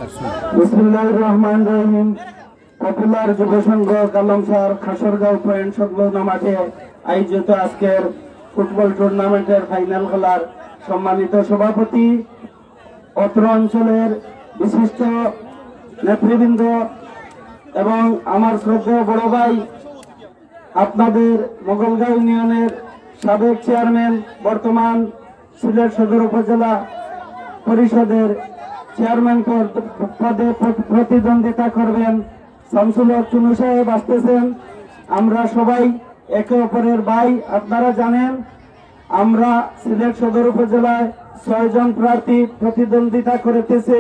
বিসমিল্লাহির রহমানির রহিম। পপুলার যুব সংঘ কালামসার খাসরগাঁও পয়েন্ট সংলগ্ন মাঠে আয়োজিত আজকের ফুটবল টুর্নামেন্টের ফাইনাল খেলার সম্মানিত সভাপতি, অত্র অঞ্চলের বিশিষ্ট নেতৃবৃন্দ এবং আমার শ্রদ্ধেয় বড় ভাই, আপনাদের মোগলগাঁও ইউনিয়নের সাবেক চেয়ারম্যান, বর্তমান সিলেট সদর উপজেলা পরিষদের চেয়ারম্যান পদে প্রতিদ্বন্দ্বিতা করবেন শামসুল হক চুনু সাহেব আসতেছেন। আমরা সবাই একে অপরের ভাই। আপনারা জানেন আমরা সিলেট সদর উপজেলায় 6 জন প্রার্থী প্রতিদ্বন্দ্বিতা করতেছি,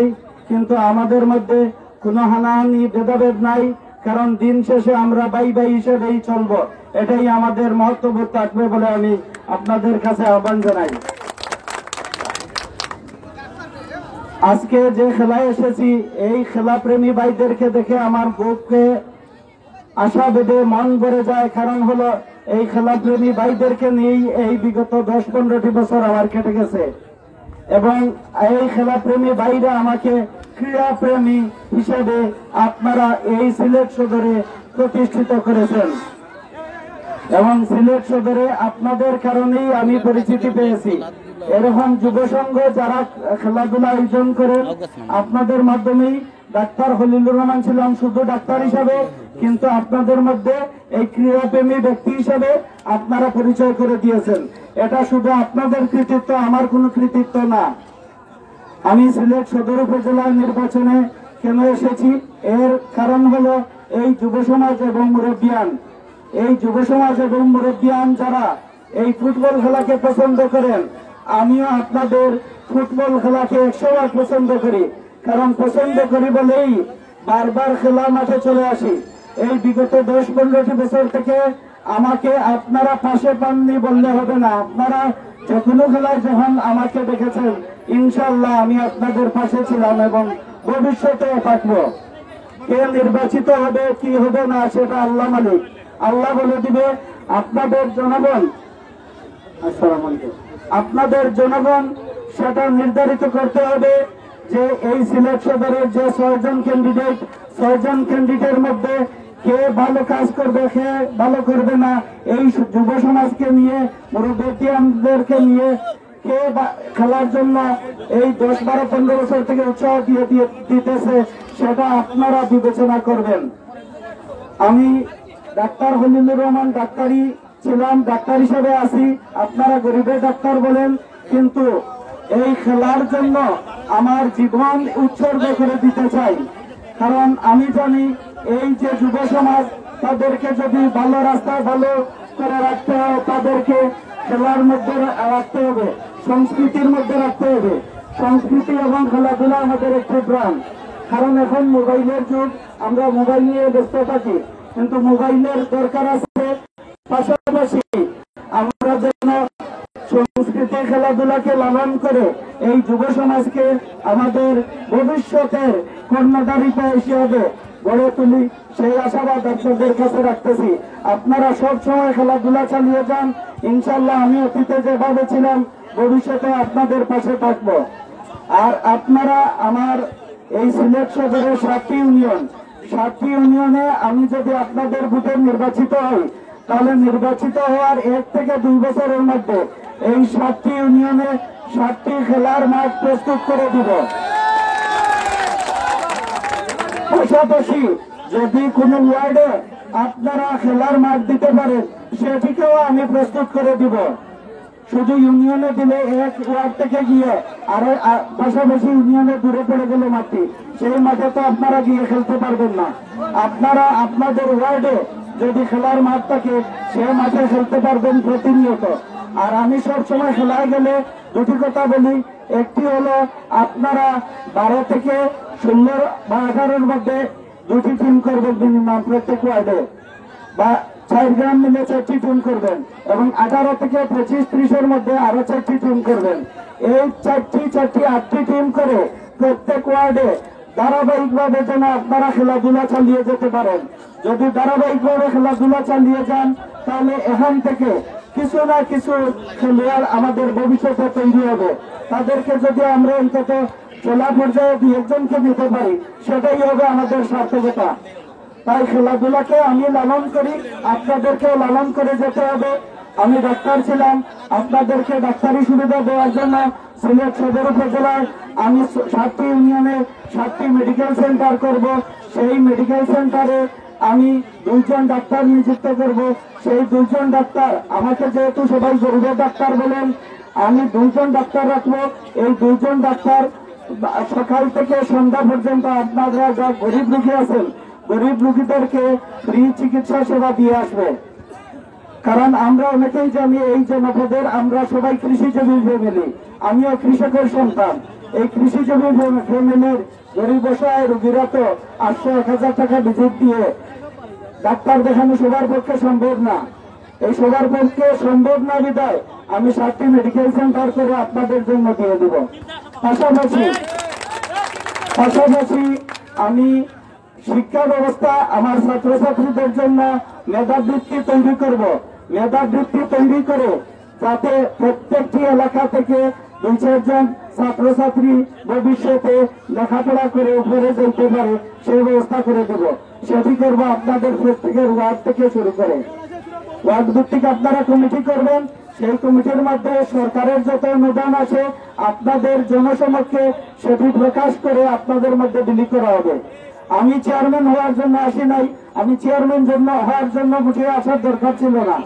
কিন্তু আমাদের মধ্যে কোনো হানাহানি ভেদাভেদ নাই, কারণ দিন শেষে আমরা ভাই ভাই হিসেবেই চলব। এটাই আমাদের মহত্ববোধ থাকবে বলে আমি আপনাদের কাছে আহ্বান জানাই। আজকে যে খেলায় এসেছি, এই খেলাপ্রেমী ভাইদেরকে দেখে আমার বুকে আশা বেঁধে মন ভরে যায়। কারণ হলো এই খেলাপ্রেমী ভাইদেরকে নিয়েই এই বিগত 10-15টি বছর আমার কেটে গেছে এবং এই খেলাপ্রেমী ভাইরা আমাকে ক্রীড়াপ্রেমী হিসেবে আপনারা এই সিলেট সদরে প্রতিষ্ঠিত করেছেন এবং সিলেট সদরে আপনাদের কারণেই আমি পরিচিতি পেয়েছি। এরকম যুব সংঘ যারা খেলাধুলা আয়োজন করেন, আপনাদের মাধ্যমেই ডাক্তার খলিলুর রহমান ছিলাম শুধু ডাক্তার হিসাবে, কিন্তু আপনাদের মধ্যে এই ক্রীড়াপ্রেমী ব্যক্তি হিসাবে আপনারা পরিচয় করে দিয়েছেন। এটা শুধু আপনাদের কৃতিত্ব, আমার কোনো কৃতিত্ব না। আমি সিলেট সদর উপজেলা নির্বাচনে কেন এসেছি, এর কারণ হলো এই যুব সমাজ এবং মুরব্বিয়ান, এই যুব সমাজ এবং মুরব্বিয়ান যারা এই ফুটবল খেলাকে পছন্দ করেন, আমিও আপনাদের ফুটবল খেলাকে 100বার পছন্দ করি। কারণ পছন্দ করি বলেই বারবার খেলা মাঠে চলে আসি। এই বিগত 10-15টি বছর থেকে আমাকে আপনারা পাশে পাননি বললে হবে না। আপনারা যে কোনো খেলায় যখন আমাকে দেখেছেন, ইনশাল্লাহ আমি আপনাদের পাশে ছিলাম এবং ভবিষ্যতেও থাকবো। কে নির্বাচিত হবে কি হবে না সেটা আল্লাহ মালিক, আল্লাহ বলে দিবে। আপনাদের জনগণ, আসসালামু আলাইকুম, আপনাদের জনগণ সেটা নির্ধারিত করতে হবে যে এই সিলেট সদরের যে 6 জন ক্যান্ডিডেট, 6 জন ক্যান্ডিডেটের মধ্যে কে ভালো কাজ করবে, কে ভালো করবে না, এই যুব সমাজকে নিয়ে, মুরব্বিয়ানদেরকে নিয়ে কে খেলার জন্য এই 10-12-15 বছর থেকে উৎসাহ দিতেছে, সেটা আপনারা বিবেচনা করবেন। আমি ডাক্তার খলিলুর রহমান ডাক্তারি ছিলাম, ডাক্তার হিসেবে আছি, আপনারা গরিবের ডাক্তার বলেন, কিন্তু এই খেলার জন্য আমার জীবন উৎসর্গ করে দিতে চাই। কারণ আমি জানি এই যে যুব সমাজ, তাদেরকে যদি ভালো রাস্তায় ভালো করে রাখতে হয়, তাদেরকে খেলার মধ্যে রাখতে হবে, সংস্কৃতির মধ্যে রাখতে হবে। সংস্কৃতি এবং খেলাধুলা আমাদের একটি প্রাণ। কারণ এখন মোবাইলের যুগ, আমরা মোবাইল নিয়ে ব্যস্ত থাকি, কিন্তু মোবাইলের দরকার আছে, পাশাপাশি আমরা যেন সংস্কৃতি খেলাধুলাকে লালন করে এই যুব সমাজকে আমাদের ভবিষ্যতের কর্ণধারিতা হিসেবে গড়ে তুলি, সেই আশাবাদ আপনাদের কাছে রাখতেছি। আপনারা সব সময় খেলাধুলা চালিয়ে যান, ইনশাল্লাহ আমি অতীতে যেভাবে ছিলাম ভবিষ্যতে আপনাদের পাশে থাকব। আর আপনারা আমার এই সিলেট সদরের 7টি ইউনিয়ন, 7টি ইউনিয়নে আমি যদি আপনাদের ভোটে নির্বাচিত হই, তাহলে নির্বাচিত হওয়ার 1 থেকে 2 বছরের মধ্যে এই 7টি ইউনিয়নে 7টি খেলার মাঠ প্রস্তুত করে দিব। পাশাপাশি যদি কোনো ওয়ার্ডে আপনারা খেলার মাঠ দিতে পারেন, সেটিকেও আমি প্রস্তুত করে দিব। শুধু ইউনিয়নে দিলে এক ওয়ার্ড থেকে গিয়ে আরো পাশাপাশি ইউনিয়নে দূরে পড়ে গেল মাঠটি, সেই মাঠে তো আপনারা গিয়ে খেলতে পারবেন না। আপনারা আপনাদের ওয়ার্ডে যদি খেলার মাঠ থাকে, সে মাঠে খেলতে পারবেন প্রতিনিয়ত। আর আমি সবসময় খেলায় গেলে 2টি কথা বলি। একটি হলো আপনারা 12 থেকে 16 বা 18-র মধ্যে 2টি টিম করবেন মিনিমাম প্রত্যেক ওয়ার্ডে, বা 4 গ্রাম মিলে 4টি টিম করবেন, এবং 18 থেকে 25-30-এর মধ্যে আরো 4টি টিম করবেন। এই 4টি 8টি টিম করে প্রত্যেক ওয়ার্ডে ধারাবাহিকভাবে যেন আপনারা খেলাধুলা চালিয়ে যেতে পারেন। যদি ধারাবাহিকভাবে খেলাধুলা চালিয়ে যান, তাহলে এখান থেকে কিছু না কিছু খেলোয়াড় আমাদের ভবিষ্যতে তৈরি হবে। তাদেরকে যদি আমরা অন্তত জেলা পর্যায়ে 2-1জনকে দিতে পারি, সেটাই হবে আমাদের সার্থকতা। তাই খেলাধুলাকে আমি লালন করি, আপনাদেরকেও লালন করে যেতে হবে। আমি ডাক্তার ছিলাম, আপনাদেরকে ডাক্তারি সুবিধা দেওয়ার জন্য সিলেট সদর উপজেলায় আমি 7টি ইউনিয়নে 7টি মেডিকেল সেন্টার করব। সেই মেডিকেল সেন্টারে আমি 2জন ডাক্তার নিযুক্ত করব। সেই 2জন ডাক্তার, আমাকে যেহেতু সবাই গরিব ডাক্তার বলেন, আমি 2জন ডাক্তার রাখবো। এই 2জন ডাক্তার সকাল থেকে সন্ধ্যা পর্যন্ত আপনারা যা গরিব রোগী আছেন, গরিব রোগীদেরকে ফ্রি চিকিৎসা সেবা দিয়ে আসবে। কারণ আমরা অনেকেই জানি এই জনপদের আমরা সবাই কৃষিজীবী ফ্যামিলি, আমিও কৃষকের সন্তান। এই কৃষিজীবী ফ্যামিলির গরিব অসহায় রোগীরা তো 800-1000 টাকা ভিজিট দিয়ে ডাক্তার দেখানো সবার পক্ষে সম্ভব না। এই সবার পক্ষে সম্ভব না বিধায় আমি 7টি মেডিকেল সেন্টার করে আপনাদের জন্য দিয়ে দেব। পাশাপাশি আমি শিক্ষা ব্যবস্থা আমার ছাত্রছাত্রীদের জন্য মেধাবৃত্তি তৈরি করব। মেধাবৃত্তি তৈরি করে যাতে প্রত্যেকটি এলাকা থেকে 2-4 জন ছাত্রছাত্রী ভবিষ্যতে লেখাপড়া করে উপরে যেতে পারে, সেই ব্যবস্থা করে দেব। সেটি করবো আপনাদের প্রত্যেকের ওয়ার্ড থেকে শুরু করে। ওয়ার্ড ভিত্তিক আপনারা কমিটি করবেন, সেই কমিটির মধ্যে সরকারের যত অনুদান আছে আপনাদের জনসমক্ষে সেটি প্রকাশ করে আপনাদের মধ্যে বিলি করা হবে। আমি চেয়ারম্যান হওয়ার জন্য আসি নাই, আমি চেয়ারম্যান হওয়ার জন্য মুঠে আসার দরকার ছিল না।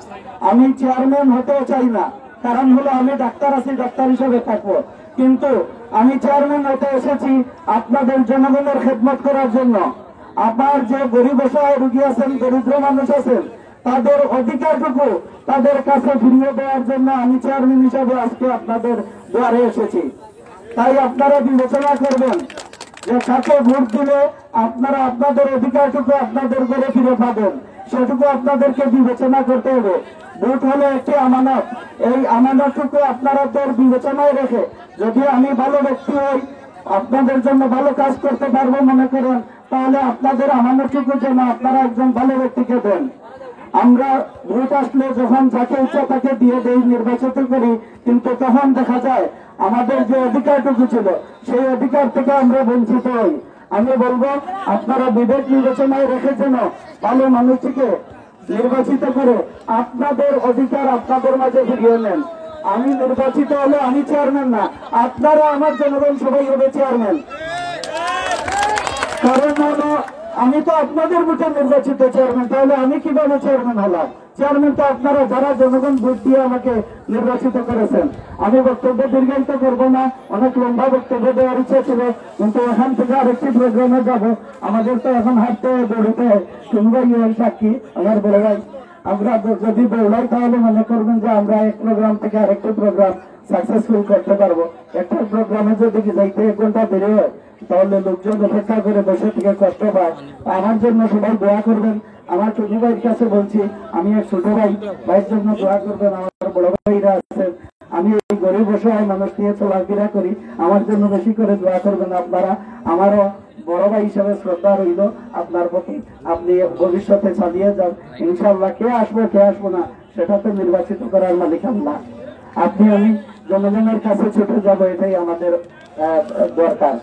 আমি চেয়ারম্যান হতেও চাই না, কারণ হলো আমি ডাক্তার আছি, ডাক্তার হিসেবে থাকবো। কিন্তু আমি চেয়ারম্যান হতে এসেছি আপনাদের জনগণের খেদমত করার জন্য। আবার যে গরিব অসহায় রোগী আছেন, দরিদ্র মানুষ আছেন, তাদের অধিকারটুকু তাদের কাছে ফিরিয়ে দেওয়ার জন্য আমি চেয়ারম্যান হিসাবে আজকে আপনাদের দ্বারে এসেছি। তাই আপনারা বিবেচনা করবেন যে কাকে ভোট দিলে আপনারা আপনাদের অধিকারটুকু আপনাদের ঘরে ফিরে পাবেন, সেটুকু আপনাদেরকে বিবেচনা করতে হবে। ভোট হলো একটি আমানত, এই আমানতটুকু আপনাদের বিবেচনায় রেখে যদি আমি ভালো ব্যক্তি হই, আপনাদের জন্য ভালো কাজ করতে পারবো মনে করেন, তাহলে আপনাদের আমানতটুকু যেন আপনারা একজন ভালো ব্যক্তিকে দেন। আমরা ভোট আসলে যখন যাকে ইচ্ছা তাকে দিয়ে দেই, নির্বাচিত করি, কিন্তু তখন দেখা যায় আমাদের যে অধিকারটুকু ছিল সেই অধিকার থেকে আমরা বঞ্চিত হই। আমি বলবো আপনারা বিবেক বিবেচনায় রেখে যেন ভালো মানুষটিকে নির্বাচিত করে আপনাদের অধিকার আপনাদের মাঝে ফিরিয়ে নেন। আমি নির্বাচিত হলে আমি চেয়ারম্যান না, আপনারা আমার জনগণ সবাই হবে চেয়ারম্যান। কারণ হলো আমি তো আপনাদের ভোটে নির্বাচিত চেয়ারম্যান, তাহলে আমি কিভাবে চেয়ারম্যান হলাম? চেয়ারম্যান তো আপনারা যারা জনগণ ভোট দিয়ে আমাকে নির্বাচিত করেছেন। আমি বক্তব্য দীর্ঘায়িত করবো না, অনেক লম্বা বক্তব্য দেওয়ার ইচ্ছা ছিল, কিন্তু এখান থেকে আরেকটি প্রোগ্রামে যাবো। আমাদের তো এখন হাঁটতে দৌড়িতে শুনবাই সাক্ষী আমার বড় ভাই, আমরা যদি দৌড়াই তাহলে মনে করবেন যে আমরা এক প্রোগ্রাম থেকে আরেকটি প্রোগ্রাম সাকসেসফুল করতে পারবো। একটা প্রোগ্রামে যদি যাইতে 1 ঘন্টা দেরি হয় তাহলে লোকজন অপেক্ষা করে বসে থেকে কষ্ট পায়। আমার জন্য সবাই দোয়া করবেন। আমার ছোট ভাইয়ের কাছে বলছি, আমি এক ছোট ভাইয়ের জন্য দোয়া করবেন। আমার বড় ভাইরা আছেন, আমি এই গরিব অসহায় মানুষ নিয়ে চলাফেরা করি, আমার জন্য বেশি করে দোয়া করবেন আপনারা। আমারও বড় ভাই হিসাবে শ্রদ্ধা রইল আপনার প্রতি, আপনি ভবিষ্যতে চালিয়ে যান ইনশাআল্লাহ। কে আসবো না সেটা তো নির্বাচিত করার মালিক আল্লাহ। আপনি আমি জনগণের কাছে ছুটে যাব, এটাই আমাদের দরকার।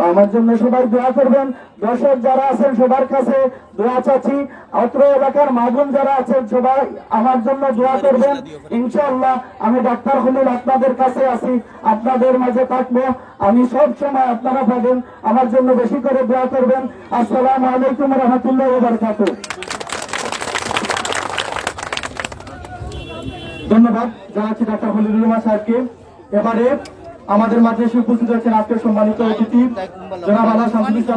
আমার জন্য সবাই দোয়া করবেন। দর্শক যারা আছেন সবার কাছে দোয়া চাচ্ছি, অত্র এলাকার মা বোন যারা আছেন সবাই আমার জন্য দোয়া করবেন। ইনশাআল্লাহ আমি ডাক্তার খলিল আপনাদের কাছে আছি, আপনাদের মাঝে থাকবো। আমি সব সময় আপনারা পাবেন, আমার জন্য বেশি করে দোয়া করবেন। আসসালামু আলাইকুম ওয়া রাহমাতুল্লাহি ওয়া বারাকাতুহু। ধন্যবাদ জানাচ্ছি ডাক্তার খলিলুর রহমান সাহেবকে। এবারে আমাদের মাঝে এসে উপস্থিত হচ্ছেন আজকের সম্মানিত অতিথি জনাব আল্লাহ শামসুল ইসলাম।